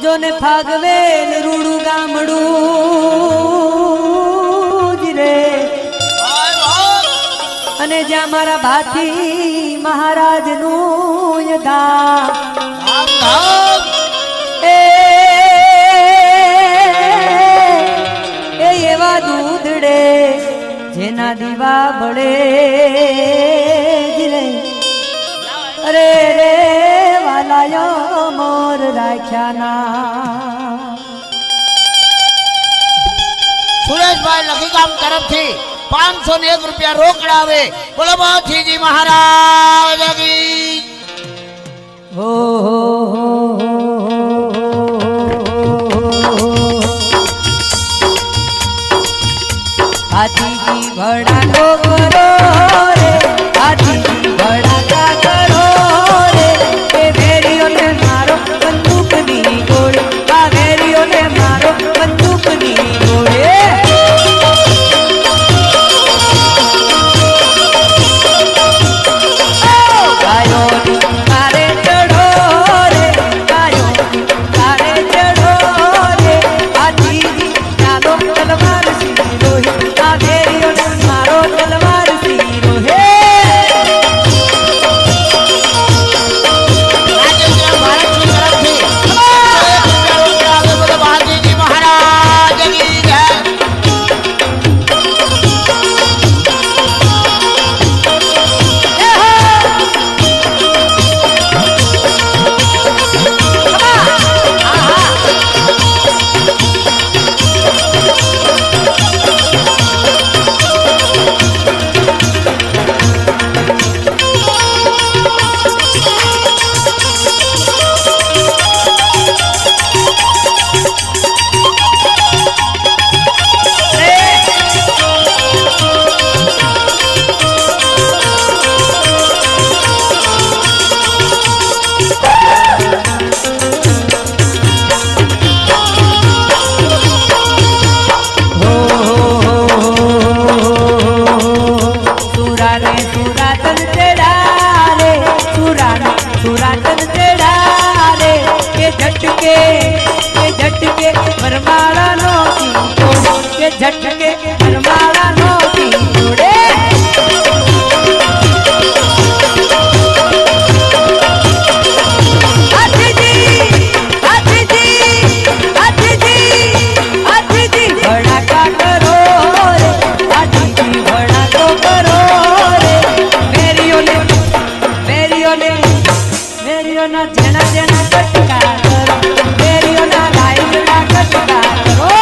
જોને ફાગવેલ રૂડું ગામડું રે અને જ્યાં મારા ભાથી મહારાજ નું ધામ એ એવા દૂધડે જેના દીવા બળે રે અરે રે વાલાયો મોર રાખ્યાના સુરેશભાઈ લખીગામ તરફથી 501 રૂપિયા રોકડા આવે. બોલો બાજીજી મહારાજ કી. હો હો હો હાથીજી ભડાકો કરો રે હાથીજી ભડાકા કરો રે એ વેરીઓને મારો બંદૂકની ગોળી આ વેરીઓને મારો બંદૂકની ગોળી झटके बरमाड़ा नो के झटके बरमाड़ा नो की जोड़े भड़ाका करो रे हाथीजी भड़ाको करो रे मेरियो ने ना जेना जेना कटका करो मेरियो ना लाइना कटका करो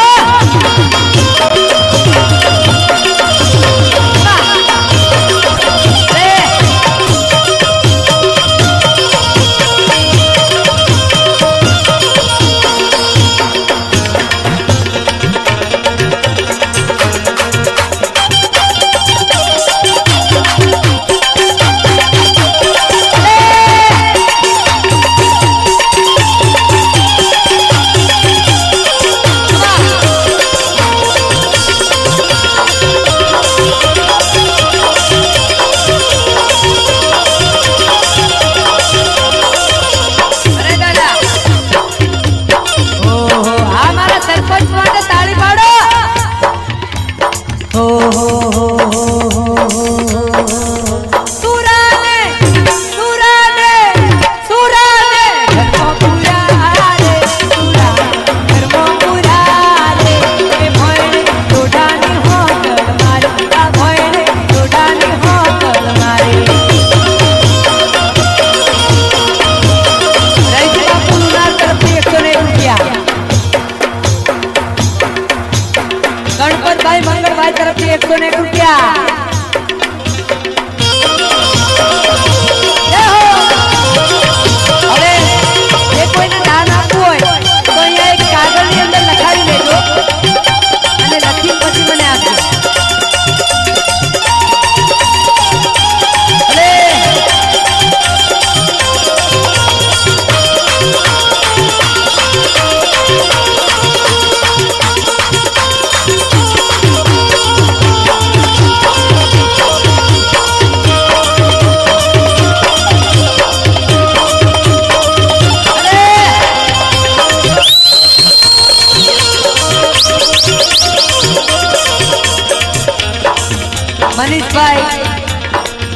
मंगलभाई तरफ से 101 रुपया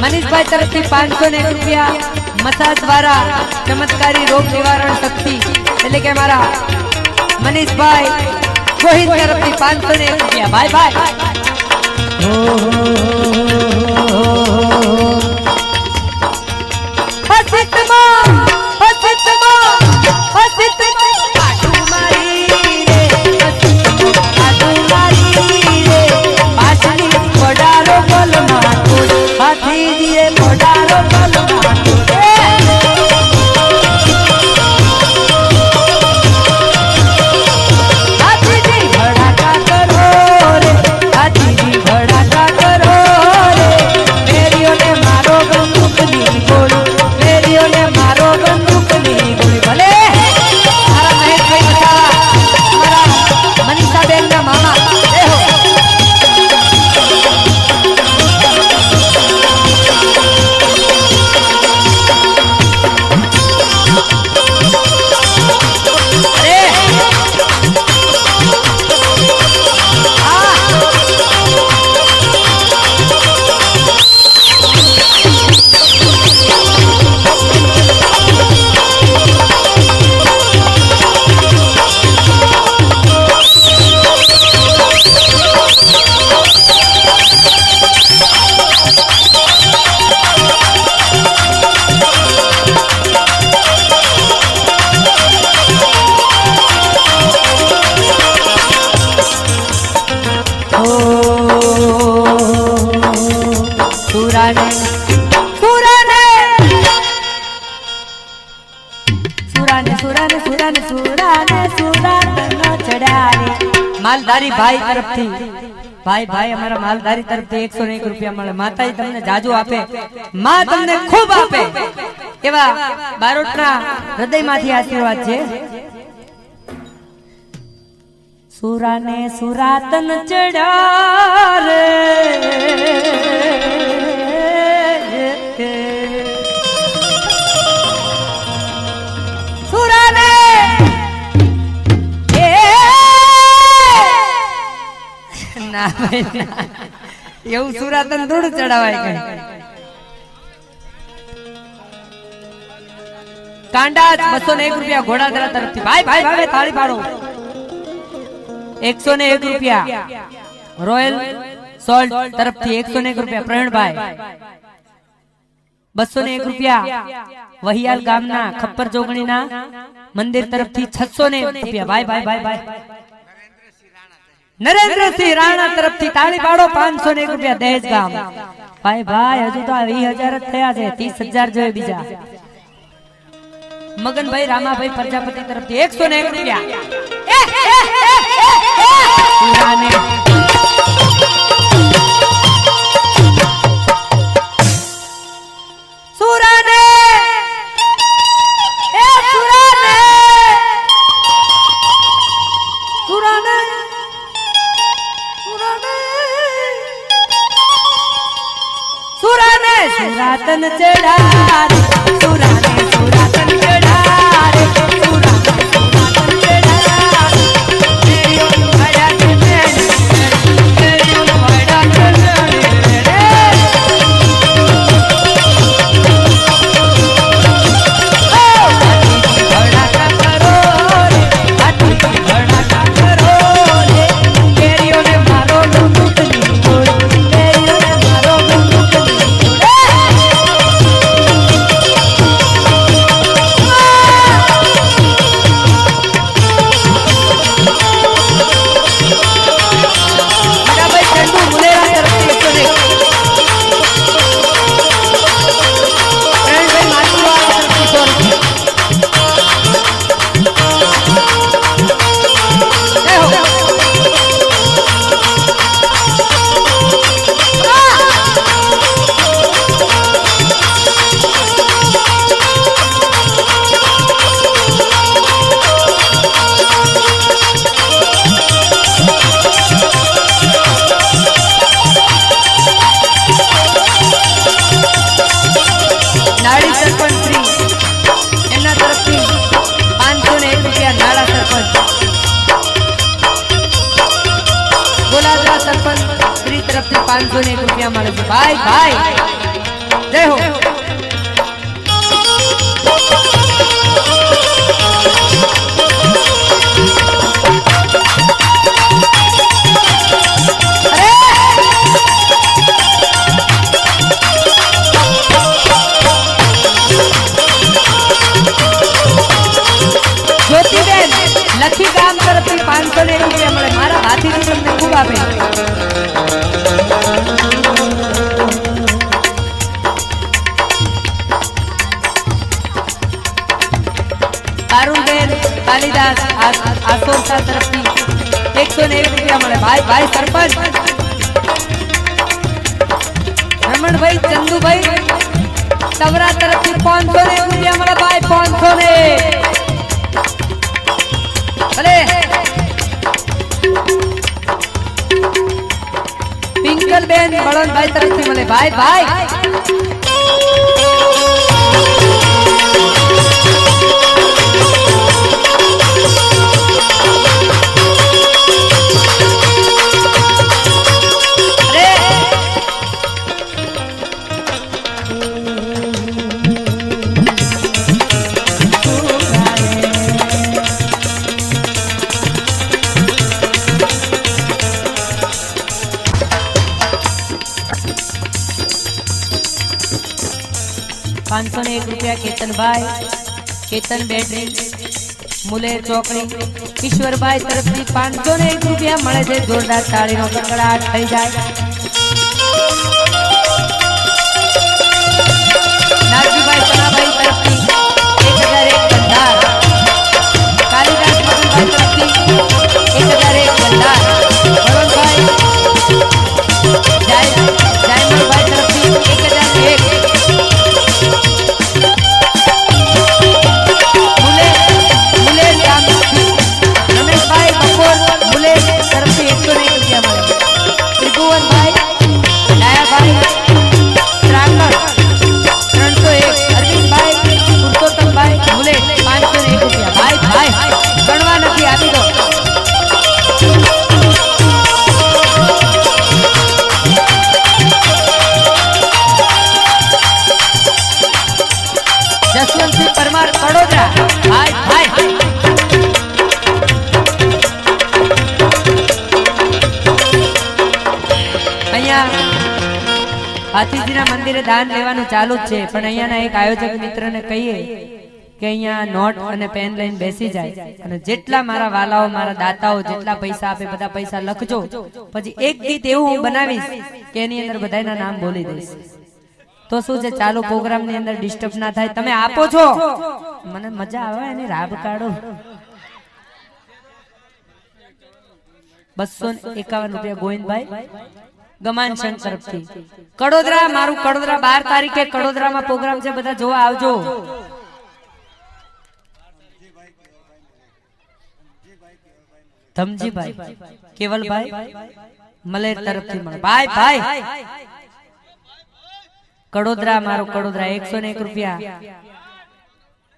મનીષભાઈ તરફથી 501 રૂપિયા મસાજ દ્વારા ચમત્કારી રોગ નિવારણ શક્તિ એટલે કે મારા મનીષભાઈ ગોહિલ તરફથી 501 રૂપિયા ભાઈ ભાઈ માલધારી ભાઈ તરફથી ભાઈ અમારા માલધારી તરફથી 101 રૂપિયા મળે માતાજી તમને જાજુ આપે માં તમને ખૂબ આપે એવા બારોટના હૃદયમાંથી આશીર્વાદ છે સુરાને સુરાતન ચડા રે સુરાને ના ભાઈ એવું સુરાતન થોડું ચડાવાય કઈ કાંડા 201 રૂપિયા ઘોડાદરા તરફથી ભાઈ તાળી પાડો 101 રૂપિયા રોયલ સોલ્ટ તરફથી 101 રૂપિયા પ્રવીણભાઈ 201 રૂપિયા વહિયાલ ગામના ખપ્પર જોગણીના મંદિર તરફથી 601 રૂપિયા ભાઈ નરેન્દ્રસિંહ રાણા તરફથી તાળી પાડો 501 રૂપિયા દહેજ ગામ ભાઈ હજુ તો 20,000 જ થયા છે 30,000 જોઈએ બીજા મગનભાઈ રામાભાઈ પ્રજાપતિ તરફથી 101 રૂપિયા સુરાને સુરાતન ચડા રે સુરાને સુરાતન ચડા રે સુરાને સુરાતન ચડા તેરીઓ ભડા કે તેરીઓ ભડા કે રે ભડા કરો રે ભડા કરો રે તેરીઓ ને મારો મુકની બોલ તેરીઓ ને મારો મુકની 501 રૂપિયા મળે છે ભાઈ ભાઈ જય હો જ્યોતિબેન લખી ગામ તરફથી 501 રૂપિયા મળે મારા હાથીથી તમને ખૂબ આપે અરુણબેન કાલિદાસ આસોરસા તરફથી 101 રૂપિયા મળે ભાઈ ભાઈ સરપંચ રમણભાઈ ચંદુભાઈ સવરા તરફથી 501 રૂપિયા મળે ભાઈ 501 ભલે પિંકલબેન બળવંતભાઈ તરફથી મળે ભાઈ ભાઈ ₹501 કેતનભાઈ કેતન બેટરી મુલેર ચોકડી ઈશ્વરભાઈ તરફથી 501 રૂપિયા મળે છે જોરદાર તાળીનો કડકડાટ થઈ જાય નાગજીભાઈ સનાભાઈ તરફથી 1001 બંધાર કાલિદાસ મગનભાઈ તરફથી 1001 બંધાર વરુણભાઈ જાયમલભાઈ તરફથી 1001 જસવંતસિંહ પરમાર કડોદરા ભાઈ ભાઈ અહીંયા હાથીજીના મંદિરે દાન લેવાનું ચાલુ જ છે પણ અહીંયાના એક આયોજક મિત્રને કહીએ કે અહીંયા નોટ અને પેન લઈને બેસી જાય અને જેટલા મારા વાલાઓ મારા દાતાઓ જેટલા પૈસા આપે બધા પૈસા લખજો પછી એક ગીત એવું હું બનાવીશ કે એની અંદર બધાના નામ બોલી દઈશ તો શું છે ચાલુ પ્રોગ્રામ ની અંદર ડિસ્ટર્બ ના થાય તમે આપો છો મને મજા આવે એની રાબ કાઢો 251 રૂપિયા ગોવિંદભાઈ ગમાન સંઘ તરફથી કડોદરા મારું કડોદરા 12 તારીખે કડોદરામાં પ્રોગ્રામ છે બધા જોવા આવજો ધમજીભાઈ કેવલભાઈ મલેર તરફથી મળે ભાઈ ભાઈ કડોદરા મારું કડોદરા 101 રૂપિયા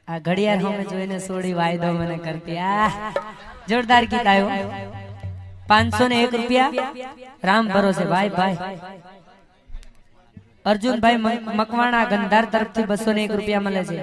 આ ઘડિયાળ હમે જોઈને સોડી વાયદો મને કરતી આ જોરદાર ગીત આવ્યો 501 રૂપિયા રામ ભરોસે ભાઈ ભાઈ અર્જુનભાઈ મકવાણા ગંધાર તરફથી 201 રૂપિયા મળે છે